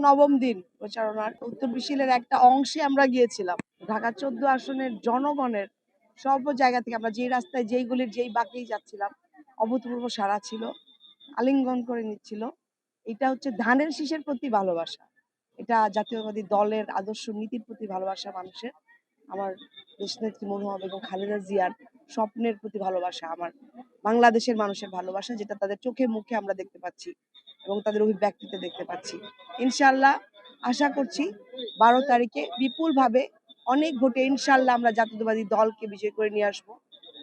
নবম দিন প্রচারণার উত্তর বিশিলের একটা অংশে আমরা গিয়েছিলাম। ঢাকা 14 আসনের জনগণের সব জায়গা থেকে আমরা যেই রাস্তায় যেই গলির যেই বাঁকেই যাচ্ছিলাম, অভূতপূর্ব সাড়া ছিল, আলিঙ্গন করে নিচ্ছিল। এটা হচ্ছে ধানের শীষের প্রতি ভালোবাসা, এটা জাতীয়তাবাদী দলের আদর্শ নীতির প্রতি ভালোবাসা মানুষের। আমার দেশনেত্রী মরহুমা বেগম খালেদা জিয়ার স্বপ্নের প্রতি ভালোবাসা, আমার বাংলাদেশের মানুষের ভালোবাসা, যেটা তাদের চোখে মুখে আমরা দেখতে পাচ্ছি এবং তাদের অভিব্যক্তিতে দেখতে পাচ্ছি। ইনশাল্লাহ আশা করছি 12 তারিখে বিপুলভাবে অনেক ভোটে ইনশাল্লাহ আমরা জাতীয়তাবাদী দলকে বিজয় করে নিয়ে আসবো।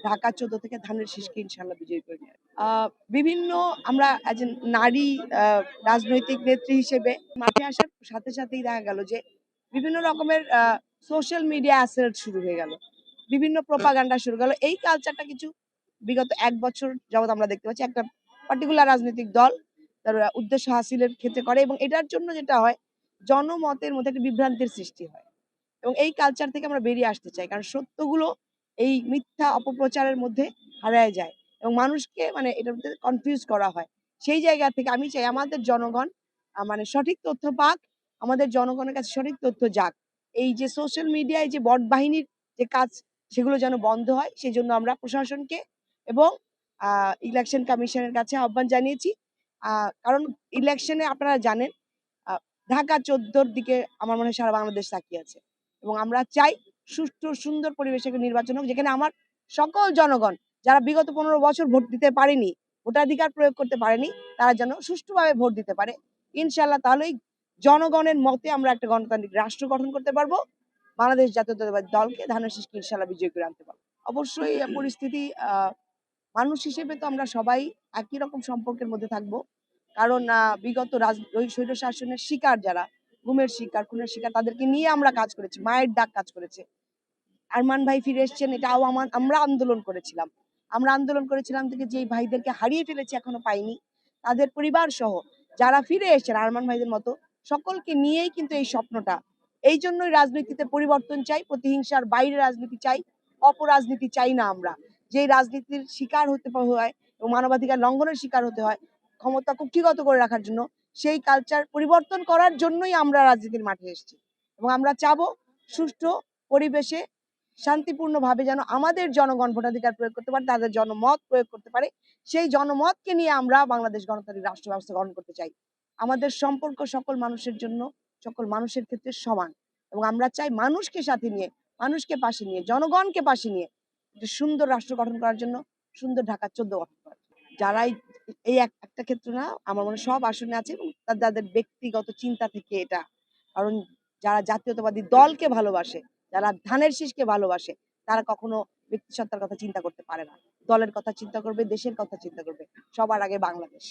ঢাকা 14 থেকে ধানের শীষকে ইনশাল্লাহ বিজয় করে নিয়ে আসবো। বিভিন্ন আমরা এজ নারী রাজনৈতিক নেত্রী হিসেবে মাঠে আসার সাথে সাথেই দেখা গেল যে বিভিন্ন রকমের সোশ্যাল মিডিয়া অ্যাসেট শুরু হয়ে গেল, বিভিন্ন প্রোপাগান্ডা শুরু গেল। এই কালচারটা কিছু বিগত 1 বছর যাবত আমরা দেখতে পাচ্ছি একটা পার্টিকুলার রাজনৈতিক দল তার উদ্দেশ্য হাসিলের ক্ষেত্রে করে, এবং এটার জন্য যেটা হয় জনমতের মধ্যে একটা বিভ্রান্তির সৃষ্টি হয়। এবং এই কালচার থেকে আমরা বেরিয়ে আসতে চাই, কারণ সত্যগুলো এই মিথ্যা অপপ্রচারের মধ্যে হারায় যায় এবং মানুষকে মানে এটার মধ্যে কনফিউজ করা হয়। সেই জায়গা থেকে আমি চাই আমাদের জনগণ মানে সঠিক তথ্য পাক, আমাদের জনগণের কাছে সঠিক তথ্য যাক। এই যে সোশ্যাল মিডিয়ায় যে বট বাহিনীর যে কাজ, সেগুলো যেন বন্ধ হয়, সেই জন্য আমরা প্রশাসনকে এবং ইলেকশন কমিশনের কাছে আহ্বান জানিয়েছি। কারণ ইলেকশনে আপনারা জানেন ঢাকা 14 দিকে আমার মনে হয় সারা বাংলাদেশ তাকিয়ে আছে, এবং আমরা চাই সুষ্ঠু সুন্দর পরিবেশে একটা নির্বাচন হোক, যেখানে আমার সকল জনগণ যারা বিগত 15 বছর ভোট দিতে পারেনি, ভোটাধিকার প্রয়োগ করতে পারেনি, তারা যেন সুষ্ঠুভাবে ভোট দিতে পারে। ইনশাল্লাহ তাহলেই জনগণের মতে আমরা একটা গণতান্ত্রিক রাষ্ট্র গঠন করতে পারবো, বাংলাদেশ জাতীয়তাবাদী দলকে ধানের শীষকে ইনশাল্লাহ বিজয় করে আনতে পারবো। অবশ্যই পরিস্থিতি মানুষ হিসেবে তো আমরা সবাই একই রকম সম্পর্কের মধ্যে থাকবো, কারণ বিগত স্বৈর শাসনের শিকার যারা, গুমের শিকার, খুনের শিকার, তাদেরকে নিয়ে আমরা কাজ করেছি, মায়ের ডাক কাজ করেছে। আরমান ভাই ফিরে এসছেন, এটাও আমরা আন্দোলন করেছিলাম। আমরা আন্দোলন করেছিলাম থেকে যে ভাইদেরকে হারিয়ে ফেলেছি এখনো পাইনি, তাদের পরিবার সহ যারা ফিরে এসেছেন আরমান ভাইদের মতো, সকলকে নিয়েই কিন্তু এই স্বপ্নটা। এই জন্যই রাজনীতিতে পরিবর্তন চাই, প্রতিহিংসার বাইরে রাজনীতি চাই, অপরাজনীতি চাই না আমরা। যেই রাজনীতির শিকার হতে হয় এবং মানবাধিকার লঙ্ঘনের শিকার হতে হয় ক্ষমতা কুক্ষিগত করে রাখার জন্য, সেই কালচার পরিবর্তন করার জন্যই আমরা রাজনীতির মাঠে এসেছি। এবং আমরা চাবো সুষ্ঠু পরিবেশে শান্তিপূর্ণভাবে যেন আমাদের জনগণ ভোটাধিকার প্রয়োগ করতে পারে, তাদের জনমত প্রয়োগ করতে পারে। সেই জনমতকে নিয়ে আমরা বাংলাদেশ গণতান্ত্রিক রাষ্ট্র ব্যবস্থা গ্রহণ করতে চাই। আমাদের সম্পর্ক সকল মানুষের জন্য, সকল মানুষের ক্ষেত্রে সমান, এবং আমরা চাই মানুষকে সাথে নিয়ে, মানুষকে পাশে নিয়ে, জনগণকে পাশে নিয়ে একটা সুন্দর রাষ্ট্র গঠন করার জন্য, সুন্দর ঢাকা 14 গঠন করার জন্য। যারাই এই একটা ক্ষেত্র না, আমার মনে সব আসনে আছে, এবং তাদের ব্যক্তিগত চিন্তা থেকে এটা। কারণ যারা জাতীয়তাবাদী দলকে ভালোবাসে, যারা ধানের শীষকে ভালোবাসে, তারা কখনো ব্যক্তি সত্তার কথা চিন্তা করতে পারে না, দলের কথা চিন্তা করবে, দেশের কথা চিন্তা করবে, সবার আগে বাংলাদেশ।